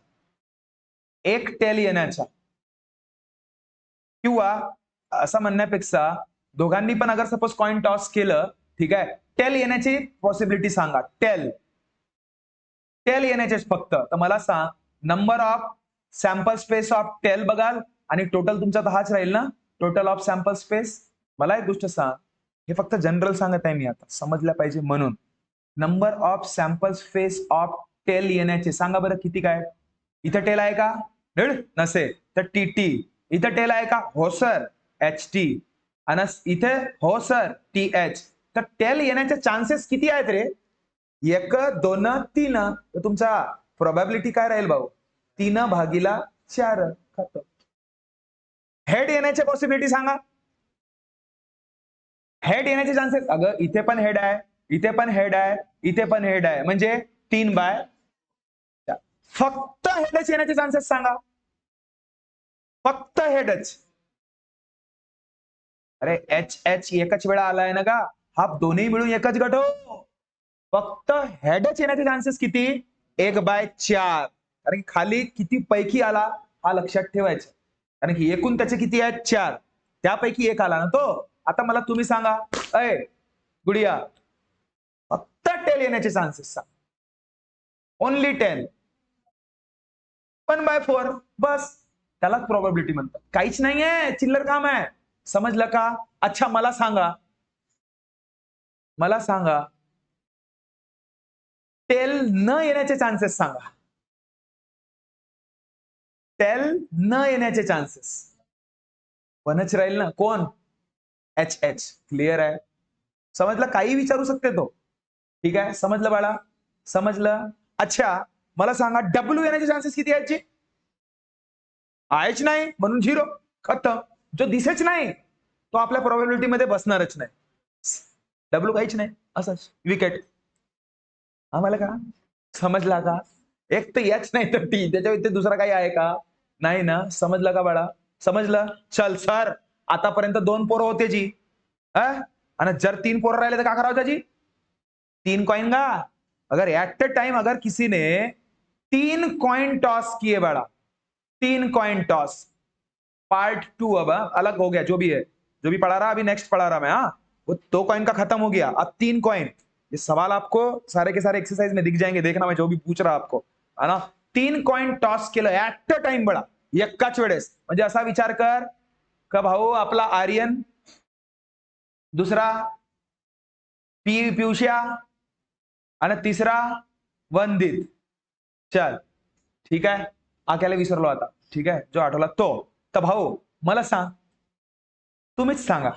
1 टेल येण्याच्या, किंवा असं म्हणण्यापेक्षा दोघांनी पण अगर सपोज कॉइन टॉस केलं, ठीक आहे, टेल येण्याची पॉसिबिलिटी सांगा. टेल टेल येण्याचेच फक्त. तर मला सांग number of sample space of tail बघाल आणि टोटल तुमचा तर हाच राहील ना, टोटल ऑफ सॅम्पल स्पेस. मला एक गोष्ट सांग, हे फक्त जनरल सांगत आहे मी आता, समजलं पाहिजे म्हणून. Number of sample space of tail येण्याचे सांगा बरं किती काय? इथं टेल आहे का? नसेल तर टी टी. इथं टेल आहे का? हो सर, एच टी. आणि इथे हो सर, टी एच. तर टेल येण्याचे चान्सेस किती आहेत रे? 1 2 3. तर तुमचा प्रोबॅबिलिटी काय राहील भाऊ? 3/4. खतम. हेड येण्याचे पॉसिबिलिटी सांगा. हेड येण्याचे चान्सेस, अगं इथे पण हेड आहे, इथे पण हेड आहे, इथे पण हेड आहे, म्हणजे 3/4. फक्त हेडच येण्याचे चान्सेस सांगा. फक्त हेडच. अरे एच एच एकच वेळा आलाय ना का? हा दोन्ही मिळून एकच गट हो. फक्त हेडच येण्याचे चान्सेस किती? 1/4. कारण की खाली किती पैकी आला हा लक्षात ठेवायचा. कारण की एकूण त्याचे किती आहेत? 4. त्यापैकी एक आला ना तो. आता मला तुम्ही सांगा, अय गुडिया, फक्त टेल येण्याचे चान्सेस सांग. ओनली 10. 1/4 बस. त्यालाच प्रोबॅबिलिटी म्हणतात. काहीच नाहीये, चिल्लर काम आहे. समजलं का? अच्छा मला सांगा टेल न येण्याचे चान्सेस सांगा. टेल न येण्याचे चान्सेस. वनच राहील ना. कोण? H H. क्लिअर आहे? समजलं? काही विचारू शकते तो. ठीक आहे, समजलं बाळा? समजलं? अच्छा मला सांगा डब्ल्यू येण्याचे चान्सेस किती आहेत? आहेच नाही म्हणून 0. खतम. जो दिसेच नाही तो आपल्या प्रोबॅबिलिटी मध्ये बसणारच नाही. डब्ल्यू काहीच नाही, असंच विकेट. आम्हाला का समजला का? एक तर एच नाही तर टी, त्याच्या व्यतिरिक्त दुसरा काही आहे का? नाही ना. समजलं का बाळा? समजलं? चल सर, आतापर्यंत 2 पोरं होते जी, आणि जर 3 पोरं राहिले तर काय करावं जी? 3 कॉइन का? अगर एट द टाइम अगर किसी ने 3 कॉइन टॉस किए बाड़ा, 3 कॉइन टॉस, पार्ट 2 अब अलग हो गया, जो भी है, जो भी पढ़ा रहा अभी नेक्स्ट पढ़ा रहा मैं, हाँ वो 2 कॉइन का खत्म हो गया, अब 3 कॉइन. ये सवाल आपको सारे के सारे एक्सरसाइज में दिख जाएंगे, देखना मैं जो भी पूछ रहा आपको, है ना. 3 कॉइन टॉस केलं ऍट अ टाइम बडा, एकाच वेळेस. म्हणजे असा विचार कर का भाऊ आपला आर्यन, दुसरा पियुष्या आणि तिसरा वंदित. चल ठीक आहे, आक्याला विसरलो आता. ठीक आहे, जो आठवला तो. तर भाऊ मला सांग, तुम्हीच सांगा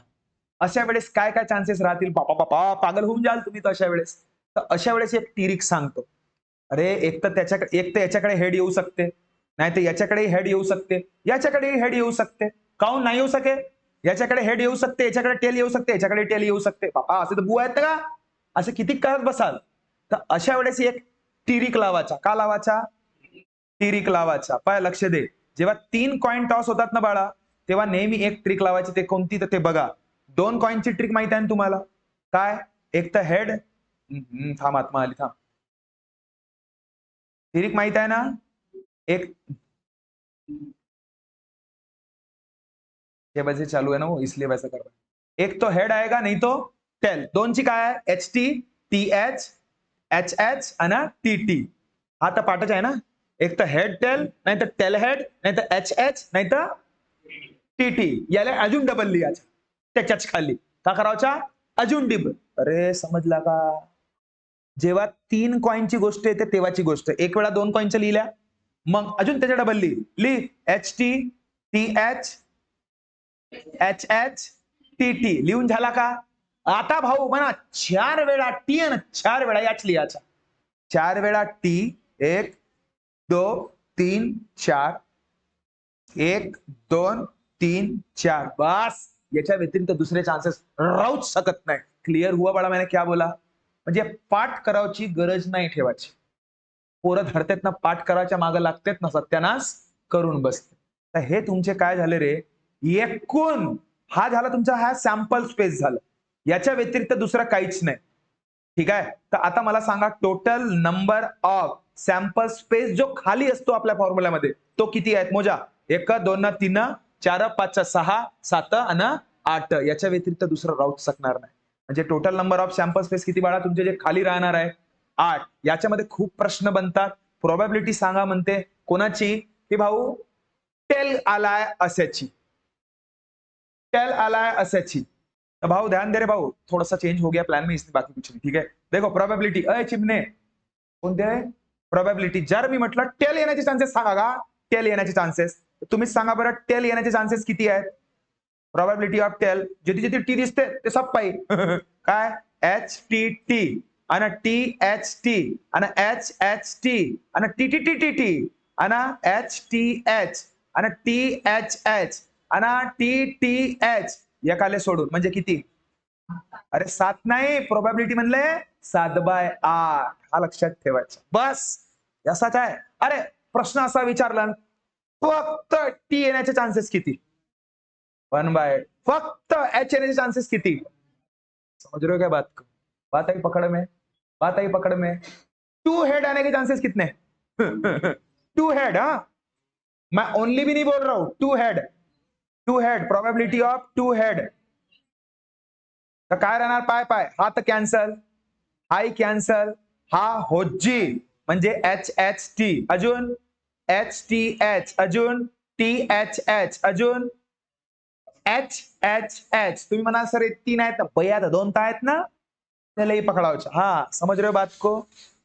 अशा वेळेस काय काय चान्सेस राहतील? बापा बापा पागल होऊन जाल तुम्ही तर अशा वेळेस. तर अशा वेळेस एक टिरिक सांगतो. अरे एक तर याच्याकडे हेड येऊ शकते, नाही तर याच्याकडे हेड येऊ शकते, याच्याकडे हेड येऊ शकते. काऊन नाही येऊ शके? याच्याकडे हेड येऊ शकते, याच्याकडे टेल येऊ शकते, याच्याकडे टेल येऊ शकते. बापा असे तर बुवा आहेत का? असं किती करत बसाल? तर अशा वेळेस एक टिरिक लावायचा. का लावायचा? टिरिक लावायचा. पाय लक्ष दे. जेव्हा 3 कॉइन टॉस होतात ना बाळा, तेव्हा नेहमी एक ट्रिक लावायची. ते कोणती तर ते बघा. 2 कॉइनची ट्रिक माहिती आहे ना तुम्हाला? काय? एक तर हेड. थांब आत्मा आली, थांब. ट्रिक माहित आहे ना? एक 6 बजे चालू है ना वो, इसलिए वैसा कर रहा है। एक तो हेड आएगा नाही तो टेल, दोनची काय आहे HT TH HH आणि TT, हा तर पाठच आहे ना। एक तर हेड टेल, नाही तर टेल हेड, नाही तर HH, नाही तर TT, याला अजून डबल लिहायचं त्याच्याच खाली, का करायचा अजून डिब। अरे समजला का? जेव्हा 3 कॉइनची गोष्ट येते तेव्हाची गोष्ट, एक वेळा 2 कॉइनच्या लिहिल्या, मग अजून त्याच्या डबल लिह HT TH HH TT, लिहून झाला का? आता भाऊ म्हणा 4 वेळा टी आणि 4 वेळा एच लिहायचा। 4 वेळा टी, 1 2 3 4, 1 2 3 4, बस। याच्या व्यतिरिक्त दुसरे चान्सेस राहूच शकत नाही। क्लिअर हुआ बडा मैंने क्या बोला? म्हणजे पाठ करावची गरज नाही ठेवायची। पोरं धरतेत ना, पाठ करायच्या मागे लागतेत ना, सत्यानाश करून बसते। तर हे तुमचे काय झाले रे, एकूण हा झाला तुमचा, हा सॅम्पल स्पेस झाला, याच्या व्यतिरिक्त दुसरा काहीच नाही। ठीक आहे, तर आता मला सांगा total number of sample space जो खाली असतो आपल्या फॉर्म्युल्यामध्ये तो किती आहेत? मोजा, 1 2 3 4 5 6 7 आणि 8, याच्या व्यतिरिक्त दुसरं राहूच शकणार नाही। म्हणजे total number of sample space किती बाळा तुमचे जे खाली राहणार आहे? 8। याच्यामध्ये खूप प्रश्न बनतात, प्रोबॅबिलिटी सांगा म्हणते कोणाची, की भाऊ टेल आलाय असाची, टेल आलाय असाची। तो भाऊ ध्यान दे रे भाऊ, थोड़ा सा चेंज हो गया प्लान में, इसमें बाकी कुछ नहीं। ठीक है, देखो प्रोबॅबिलिटी, अय चिमणे कोणते प्रोबॅबिलिटी, जर मी म्हटलं टेल येण्याचे चान्सेस सांगा का, टेल येण्याचे चान्सेस, तुम्हीच सांगा बरं टेल येण्याचे चान्सेस किती आहेत? प्रोबॅबिलिटी ऑफ टेल, जिथे जिथे टी दिसते ते सब पाहिजे काय HTT आणि THT आणि HHT आणि TTTTT आणि HTH आणि THH आणि TTH, एकाले सोडून म्हणजे किती? अरे 7 नाही, प्रोबॅबिलिटी म्हणले 7/8, हा लक्षात ठेवायचा बस, असाच आहे। अरे प्रश्न असा विचारला, फक्त टी येण्याचे चान्सेस किती? 1/8। फक्त एच येण्याचे चान्सेस किती? समझ रहे हो क्या बात को? बात आई पकड़ में, बात आई पकड़ में। 2 हेड आने के चांसेस कितने? 2 हेड, हाँ, मैं ओनली भी नहीं बोल रहा हूं, 2 head, 2 head, probability of 2 head. तर काय राहणार? पाय पाय, हा तर कॅन्सल, हाही कॅन्सल, हा होजी म्हणजे HHT, अजून HTH, अजून THH, अजून HHH। तुम्ही म्हणा सर 3 आहेत ना, भैया 2 आहेत ना, पहले ही पकड़ाओ। हाँ समझ रहे हो बात को,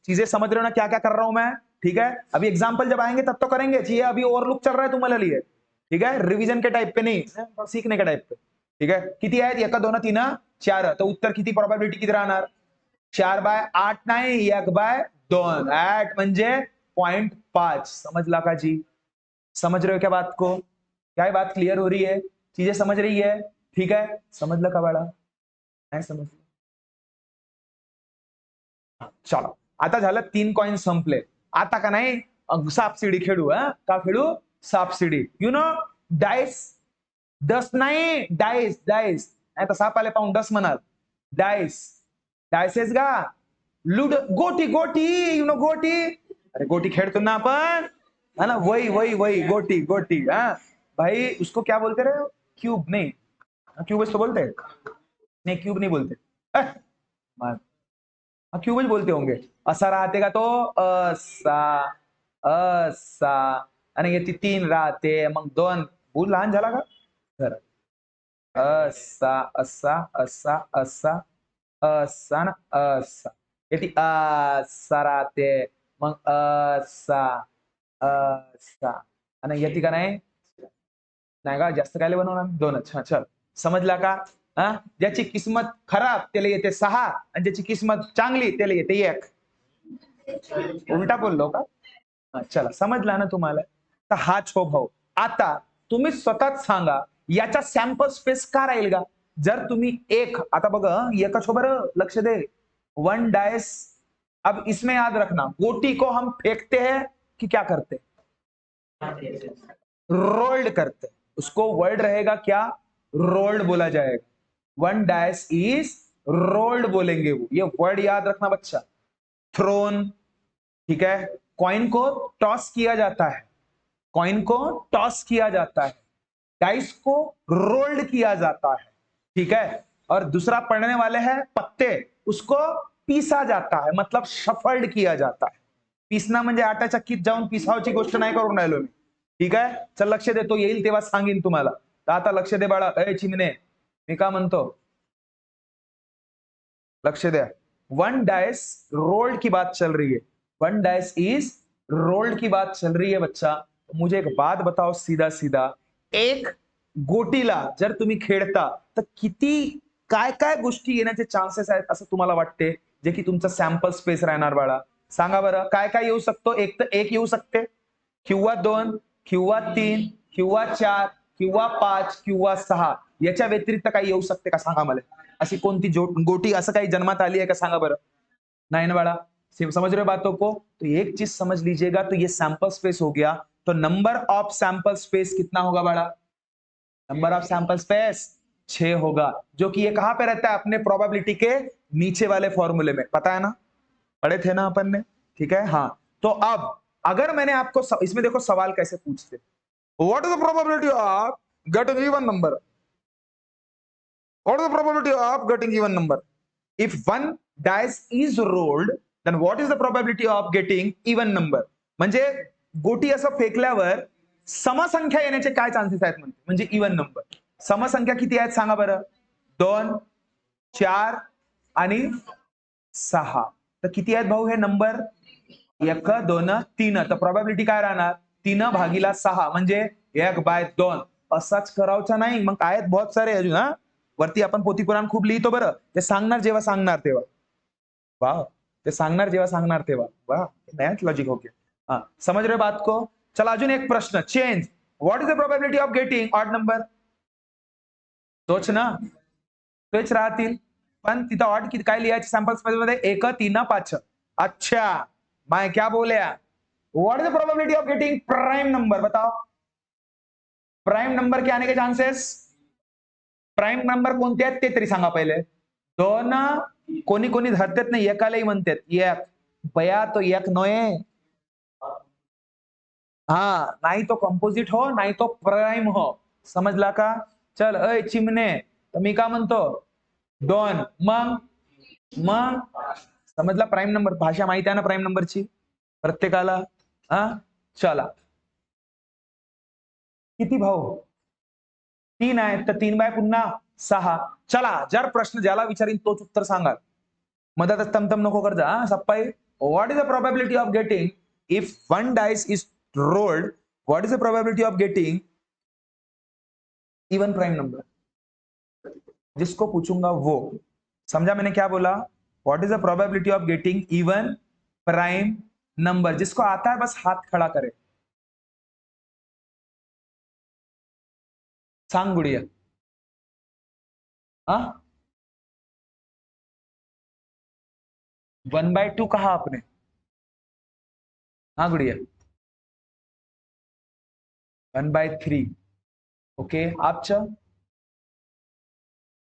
चीजें समझ रहे हो ना क्या क्या कर रहा हूं मैं? ठीक है, अभी एग्जाम्पल जब आएंगे तब तो करेंगे, ये अभी ओवरलुक चल रहा है तुम्हारे लिए। ठीक है, रिवीजन के टाइप पे नहीं, सीखने के टाइप पे। ठीक है, किती आहेत? 1 2 3 4, तर उत्तर किती, प्रोबॅबिलिटी किती राहणार? 4/8 नाही, 1/2, 8 म्हणजे 0.5। समझला का जी? समझ रहे हो क्या बात को? क्या बात क्लियर हो रही है? चीजें समझ रही है? ठीक है, समजलं का बाळा? नाही समजलं? चलो, आता झालं 3 कॉइन संपले। आता का नाही सापशिडी खेळू, हा का खेळू? सापशिडी। यू नो डाइस, डस नाही, डाइस, डाइस नाही तर साप आले पाहून डस म्हणाल, डाइस, डायसेस का लुड, गोटी, गोटी, यू नो गोटी, अरे गोटी खेळतो ना आपण, है ना, वही वही वही गोटी, गोटी। हाँ भाई, उसको क्या बोलते रहे? क्यूब नहीं, क्यूब तो बोलते हैं नहीं, क्यूब नहीं बोलते, क्यूबच बोलते होंगे। असा राहते का तो? असा, असा, आणि येते 3 राहते, मग 2 भूल लहान झाला का? तर असा असा असा असा असा ना असा, येते असा राहते, मग असा असा, आणि येते का नाही? नाही का, जास्त काय बनवणार? 2च। हा चल, समजला का? हा, ज्याची किस्मत खराब त्याला येते 6 आणि ज्याची किस्मत चांगली त्याला येते 1। उलटा बोललो का? चला, समजला ना तुम्हाला? तर हा छो भाऊ, आता तुम्ही स्वतःच सांगा याचा सॅम्पल स्पेस का राहील का? जर तुम्ही एक, आता बघा एका छो बरं लक्ष दे, 1 डाइस। अब इसमें याद रखना, गोटी को हम फेंकते हैं कि क्या करते? रोल्ड करते, उसको वर्ड रहेगा क्या? रोल्ड बोला जाएगा। 1 डाइस इज रोल्ड बोलेंगे वो, ये वर्ड याद रखना बच्चा। थ्रोन, ठीक है, कॉइन को टॉस किया जाता है, कॉइन को टॉस किया जाता है। डाइस को रोल्ड किया जाता है, ठीक है। और दूसरा पढ़ने वाले हैं पत्ते, उसको पीसा जाता है, मतलब शफल्ड किया जाता है। पीसणं म्हणजे आटा चक्कीत जाऊन पिसावची गोष्ट नाही करून राहिलो मी, ठीक आहे। चल लक्ष दे, तो येईल तेव्हा सांगेन तुम्हाला। तर आता लक्ष दे बाळा, ए चिमणे, मी का म्हणतो, लक्ष द्या। वन डाइस रोल्ड की बात चल रही है, वन डाइस इज रोल्ड की बात चल रही है बच्चा। मुझे एक बात बताओ सीधा सीधा, एक गोटीला जर तुम्ही खेळता तर किती काय काय गोष्टी येण्याचे चान्सेस आहेत असं तुम्हाला वाटते, जे की तुमचा सॅम्पल स्पेस राहणार बाळा? सांगा बरं, काय काय येऊ शकतो? एक तर एक येऊ शकते, किंवा 2 किंवा 3 किंवा 4 किंवा 5 किंवा 6, याच्या व्यतिरिक्त काही येऊ शकते का? सांगा मला। अशी कोणती गोटी असं काही जन्मात आली आहे का? सांगा बरं। नहीं ना बड़ा, समझ रहे हो बातों को? तो एक चीज समझ लीजिएगा, तो ये सैंपल स्पेस हो गया। तो नंबर ऑफ सैंपल स्पेस कितना होगा बड़ा? नंबर ऑफ सैंपल स्पेस 6 होगा, जो कि ये कहां पे रहता है? अपने प्रोबेबिलिटी के नीचे वाले फॉर्मूले में, पता है ना, पढ़े थे ना अपन ने, ठीक है। हाँ, तो अब अगर मैंने आपको इसमें देखो सवाल कैसे पूछते, what is the probability of getting even number? What is the probability of getting even number? If one dice is rolled, then what is the probability of getting even number? म्हणजे गोटी असं फेकल्यावर समसंख्या येण्याचे काय चान्सेस आहेत म्हणजे even number. समसंख्या किती आहेत सांगा बरं? 2, 4 आणि 6। तर किती आहेत भाऊ हे नंबर? 1, 2, 3। तर प्रोबॅबिलिटी काय राहणार? 3/6 म्हणजे 1/2। असाच करावचा नाही, मग आहेत बहुत सारे अजून। हा, वरती आपण पोथी पुराण खूप लिहितो बरं, ते सांगणार जेव्हा सांगणार तेव्हा। वाह, ते सांगणार जेव्हा सांगणार तेव्हा। वाह, नया लॉजिक हो गया। हाँ, समझ रहे हो बात को? चला अजून एक प्रश्न, change. What is the probability of getting odd number? तोच ना, तेच राहतील, पण तिथं ऑड किती काय लिहायचे सॅम्पल स्पेस मध्ये? 1, 3, 5। अच्छा, मैं क्या बोलया? What is the probability of getting prime number? बताओ, प्राइम नंबर के आने के चांसेस? प्राइम नंबर कोणते आहेत ते तरी सांगा पहिले। 2 कोणी कोणी धरतात नाही, एकालाही म्हणतात एक, बया तो एक नोये। हाँ, नाही तो कंपोजिट हो, नाही तो प्राइम हो, समजला का? चल अय चिमणे, तर मी का म्हणतो 2, मग मग समजला प्राइम नंबर? भाषा माहिती आहे ना प्राइम नंबरची प्रत्येकाला? हा, चला किती भाऊ? 3 आहेत, तर 3 बाय पुन्हा 6। चला, जर प्रश्न ज्याला विचारीन तोच उत्तर सांगा, मधातच तमतम नको कर जा सप्पाई। What is the probability of getting, if one dice is rolled, what is the probability of getting even prime number? जिसको पूछूंगा वो समझा मैंने क्या बोला? What is the probability of getting even prime number? जिसको आता है बस हाथ खड़ा करे, सांग गुड़िया। हाँ, 1/2 कहा आपने? हाँ गुड़िया, 1/3। ओके, अच्छा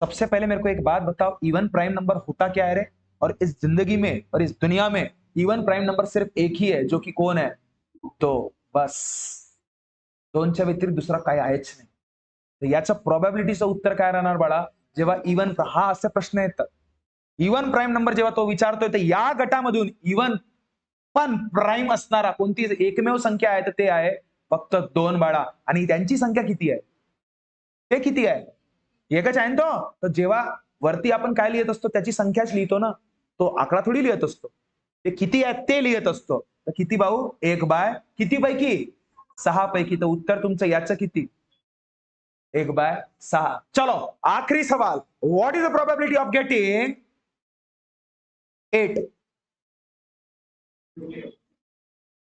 सबसे पहले मेरे को एक बात बताओ, इवन प्राइम नंबर होता क्या है रे? और इस जिंदगी में और इस दुनिया में इवन प्राइम नंबर सिर्फ एक ही है, जो कि कौन है? तो बस 2च्या व्यतिरिक्त दुसरा काय आहेच नाही। तर याचं प्रोबॅबिलिटीचं उत्तर काय राहणार बाळा? जेव्हा इवन, हा असे प्रश्न येतात, इवन प्राइम नंबर जेव्हा तो विचारतोय, तर या गटामधून इवन पण प्राइम असणारा कोणती एकमेव संख्या आहे, तर ते आहे फक्त 2 बाळा। आणि त्यांची संख्या किती आहे? ते किती आहे? एकच आहे ना तो? तर जेव्हा वरती आपण काय लिहित असतो, त्याची संख्याच लिहितो ना, तो आकडा थोडी लिहित असतो। ते किती आहेत ते लिहित असतो। तर किती भाऊ? 1 किती पैकी? 6 पैकी। तर उत्तर तुमचं याचं किती? 1/6। चलो आखिरी सवाल, what is the probability of getting 8?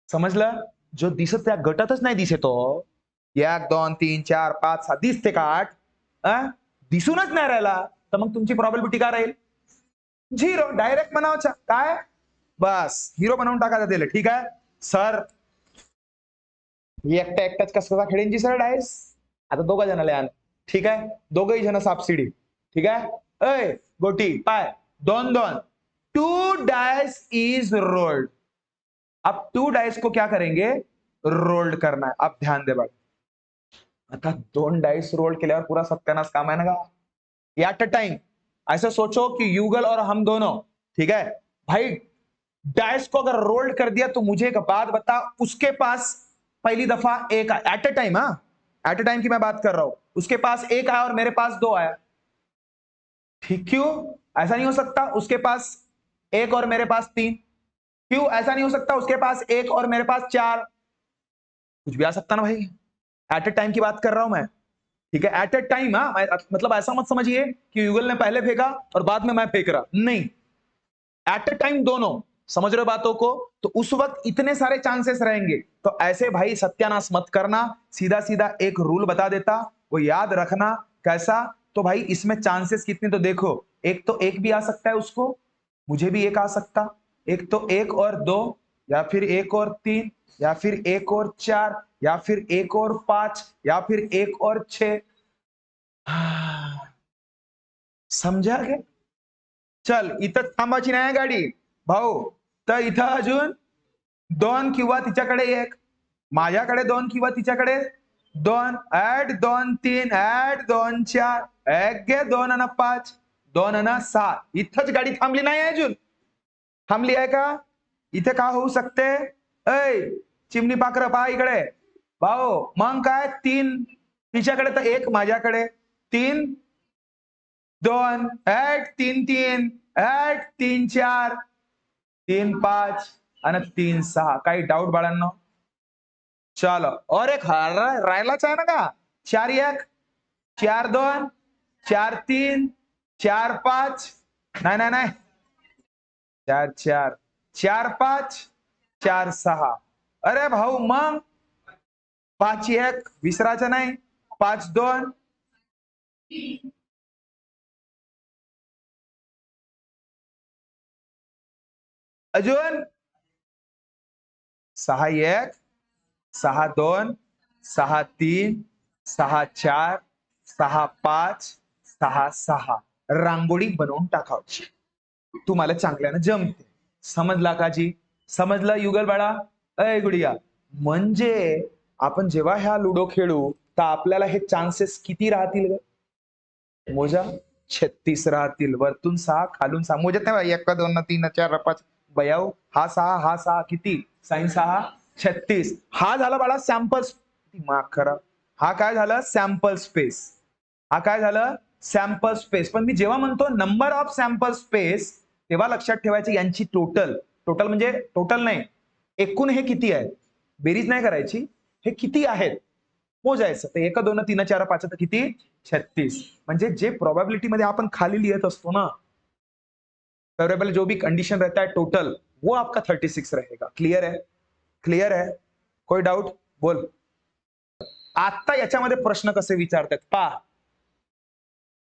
समजलं? जो दिसत त्या गटातच नाही दिसतो, 1, 2, 3, 4, 5, 6 दिसते का 8? दिसूनच नाही राहिला, तर मग तुमची प्रोबॅबिलिटी काय राहील? 0। डायरेक्ट बनावायचा काय, बस हिरो बनवून टाकायचा त्याला, ठीक आहे सर। एकटा एकटाच कसं खेळेंची सर डायस? आता दोघा जणाला आण, ठीक आहे, दोघही जण सापसिडी, ठीक आहे। अय गोटी पाय 2, 2, 2 डाइस इज रोल्ड। अब 2 डाइस को क्या करेंगे? रोल्ड करना है। अब ध्यान दे बात, आता 2 डाइस रोल केल्यावर पूरा सत्यानाश काम है ना का एट अ टाइम। ऐसा सोचो कि युगल और हम दोनों, ठीक है भाई, डाइस को अगर रोल्ड कर दिया तो मुझे एक बात बता, उसके पास पहली दफा एक एट अ टाइम, हाँ एट अ टाइम की मैं बात कर रहा हूं, उसके पास एक आया और मेरे पास 2 आया, ठीक क्यों? ऐसा नहीं हो सकता उसके पास एक और मेरे पास 3, क्यों ऐसा नहीं हो सकता उसके पास एक और मेरे पास 4? कुछ भी आ सकता ना भाई, एट अ टाइम की बात कर रहा हूं मैं, ठीक है एट अ टाइम। हाँ मतलब ऐसा मत समझिए कि युगल ने पहले फेंका और बाद में मैं फेंक रहा, नहीं, एट अ टाइम दोनों, समझ रहे हो बातों को? तो उस वक्त इतने सारे चांसेस रहेंगे, तो ऐसे भाई सत्यानाश मत करना, सीधा सीधा एक रूल बता देता, वो याद रखना। कैसा? तो भाई इसमें चांसेस कितने, तो देखो, एक तो एक भी आ सकता है उसको, मुझे भी एक आ सकता, एक तो एक और 2, या फिर एक और 3, या फिर एक और 4, या फिर एक और 5, या फिर एक और 6। समझा क्या? चल इथं थांबायची नाही गाडी भाऊ, तर इथं अजून 2 किंवा तिच्याकडे 1, माझ्याकडे 2 किंवा तिच्याकडे 2, ऍड 2 3, ऍड 2 4, एक घे 2 आणि 5, 2 आणि 6, इथंच गाडी थांबली नाही अजून, थांबली आहे का? इथे का होऊ शकते? ऐ चिमणी पाखरं पहा इकडे भाऊ, मग काय 3 तिच्याकडे तर 1 माझ्याकडे, 3 2, ऍड 3 3, ऍड 3 4, 3 5 आणि 3 6, काही डाऊट बाळांनो? चलो और एक राहिलाच आहे ना का? 4 1, 4 2, 4 3, 4 5, नाही नाही नाही, 4 4, 4 5, 4 6, अरे भाऊ मग 5 1 विसरायचं नाही, 5 2, अजून 6 1, 6 2, 6 3, 6 4, 6 5, 6 6, रांगोळी बनवून टाकायची, तुम्हाला चांगल्यानं जमते. समजला का जी? समजला युगल बाळा? अय गुडिया, म्हणजे आपण जेव्हा ह्या लुडो खेळू तर आपल्याला हे चान्सेस किती राहतील ग? मोजा. 36 राहतील, वरतून 6 खालून 6, मोजत नाही बाई, 1 2 3 4 5, बयाव, हा 6 हा 6 किती, साईन 6 36, हा झाला बाळा सॅम्पल, दिमाग खराब, हा काय झालं सॅम्पल स्पेस, हा काय झालं सॅम्पल स्पेस. पण मी जेव्हा म्हणतो नंबर ऑफ सॅम्पल स्पेस, तेव्हा लक्षात ठेवायचं यांची टोटल, टोटल म्हणजे टोटल नाही, एकूण हे किती आहे, बेरीज नाही करायची, हे किती आहेत मोजायचं. तर 1 2 3 4 5 तर किती 36, म्हणजे जे प्रोबेबिलिटी मध्ये आपण खाली लिहित असतो ना, फेवरेबल जो भी कंडीशन रहता है टोटल, वो आपका 36 रहेगा. क्लियर है? क्लियर है? कोई डाउट? बोल. आता याच्यामध्ये प्रश्न कसे विचारतात पहा.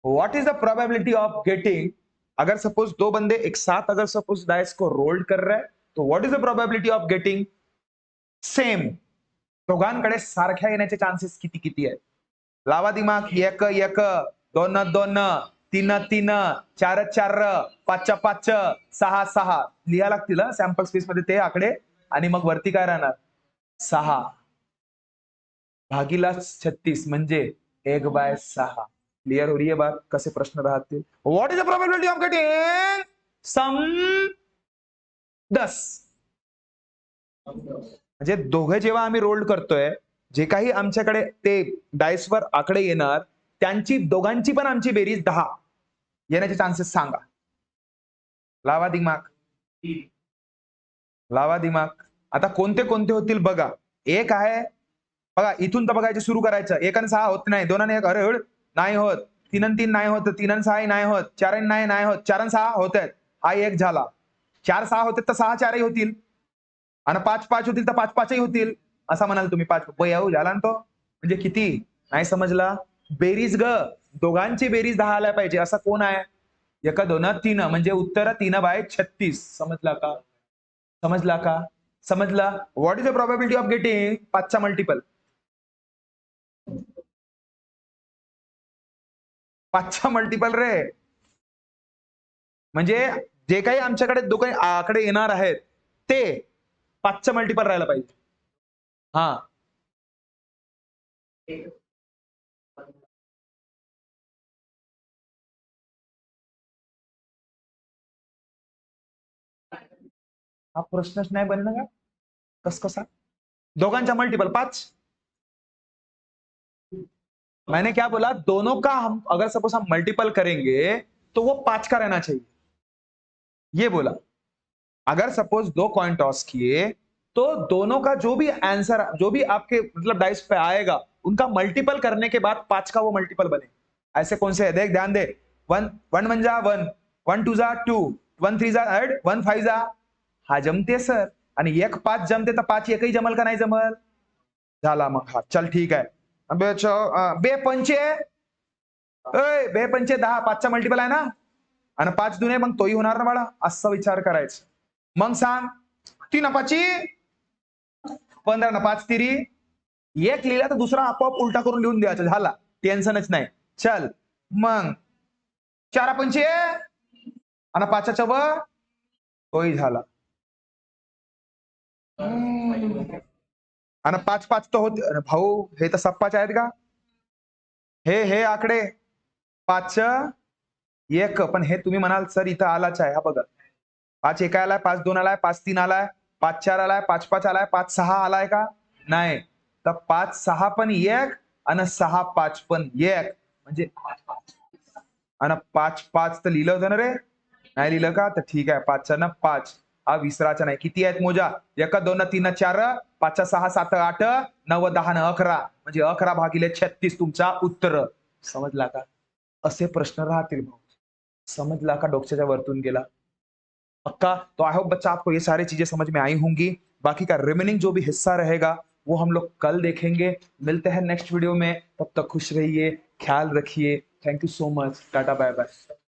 What is the probability of getting, अगर सपोज 2 बंदे एक साथ अगर सपोज डाइस को रोल्ड कर रहे हैं, तो what is the probability of getting same, दोघांकडे सारख्या येण्याचे चान्सेस किती किती आहेत? लावा दिमाग. 1 1, 2 2, 3 3, 4 4, 5 5, 6 6, लिहा लागतील सॅम्पल स्पेस मध्ये ते आकडे, आणि मग वरती काय राहणार 6 भागीला 36 म्हणजे 1/6. क्लियर हो रही है बात? कसे प्रश्न राहतील? What is the probability of getting sum 10, म्हणजे दोघे जेव्हा आम्ही रोल्ड करतोय, जे काही आमच्याकडे ते डायसवर आकडे येणार, त्यांची दोघांची पण आमची बेरीज 10 येण्याचे चान्सेस सांगा. लावा दिमाग, लावा दिमाग. आता कोणते कोणते होतील बघा. एक आहे बघा, इथून तर बघायचं सुरू करायचं. 1 आणि 6 होत नाही, 2 आणि 1 अरे होड नाही होत, 3 आणि 3 नाही होत, 3 आणि 6 नाही होत, 4 आणि नाही होत, 4 आणि 6 होत आहेत, हा एक झाला. 4 6 होते तर 6 4 होतील, आणि 5 5 होतील तर 5 5 होतील, असं म्हणाल तुम्ही. 5 येऊ झाला ना तो, म्हणजे किती नाही समजला? बेरीज ग, दोघांची बेरीज 10 आल्या पाहिजे. असा कोण आहे? 1 2 3, म्हणजे उत्तर 3/36. समजला का? समजला का? समजला? What is the probability of getting 5चा मल्टिपल, 5चा मल्टिपल रे, म्हणजे जे काही आमच्याकडे दोघे आकडे येणार आहेत ते 5चा मल्टिपल राहायला पाहिजे. हा हा प्रश्नच नाही बने ना का? कस कसा दोघांचा मल्टीपल 5। मैंने क्या बोला, दोनों का हम अगर सपोज हम मल्टीपल करेंगे तो वो 5 का रहना चाहिए, ये बोला। अगर सपोज 2 कॉइन टॉस किए तो दोनों का जो भी आंसर, जो भी आपके मतलब डाइस पे आएगा, उनका मल्टीपल करने के बाद 5 का वो मल्टीपल बने। ऐसे कौन से है देख, ध्यान दे। 1 1 1 जा 1, 1 2 जा 2, 1 3 जा 8, 1 5 जा, हा जमते सर। आणि 1 5 जमते तर 5 एकही जमल का नाही जमल? झाला मग हा, चल ठीक आहे। बे पंचे, बे पंचे 10, 5चा मल्टिपल आहे ना, आणि 5 दुने मग तोही होणार ना बाळा, असं विचार करायचं। मग सांग, 3 पाची 15 ना 5 तिरी, एक लिहिला तर दुसरा आपोआप उलटा करून लिहून द्यायचा, झाला, टेन्शनच नाही। चल मग 4 पंचे आणि 5च्या वर तोही झाला। आणि 5 5 तर होते। अरे भाऊ, हे तर सप्पाचे आहेत का? हे आकडे 5 1, पण हे तुम्ही म्हणाल सर इथं आलाच आहे, हा बघा 5 1 आलाय, 5 2 आलाय, 5 3 आलाय, 5 4 आलाय, 5 5 आलाय, 5 6 आलाय का? नाही। तर 5 6 पण 1 आणि 6 5 पण 1, म्हणजे आणि 5 5 तर लिहिलं होतं ना रे, नाही लिहिलं का? तर ठीक आहे, 5 ना 5 हा विसरायचा नाही। किती आहेत मोजा, 1 2 3 4, 5 6 7 8, 9 10 11, म्हणजे 11 भागिले 36 तुमचा उत्तर। समजला का? असे प्रश्न राहतील भाऊ, समझला का? डोक्याच्या वरतून गेला पक्का? तो आई होप बच्चा आपको ये सारी चीजें समझ में आई होंगी। बाकी का रिमेनिंग जो भी हिस्सा रहेगा वो हम लोग कल देखेंगे। मिलते हैं नेक्स्ट वीडियो में, तब तक खुश रहिए, ख्याल रखिए। Thank you so much, tata bye bye.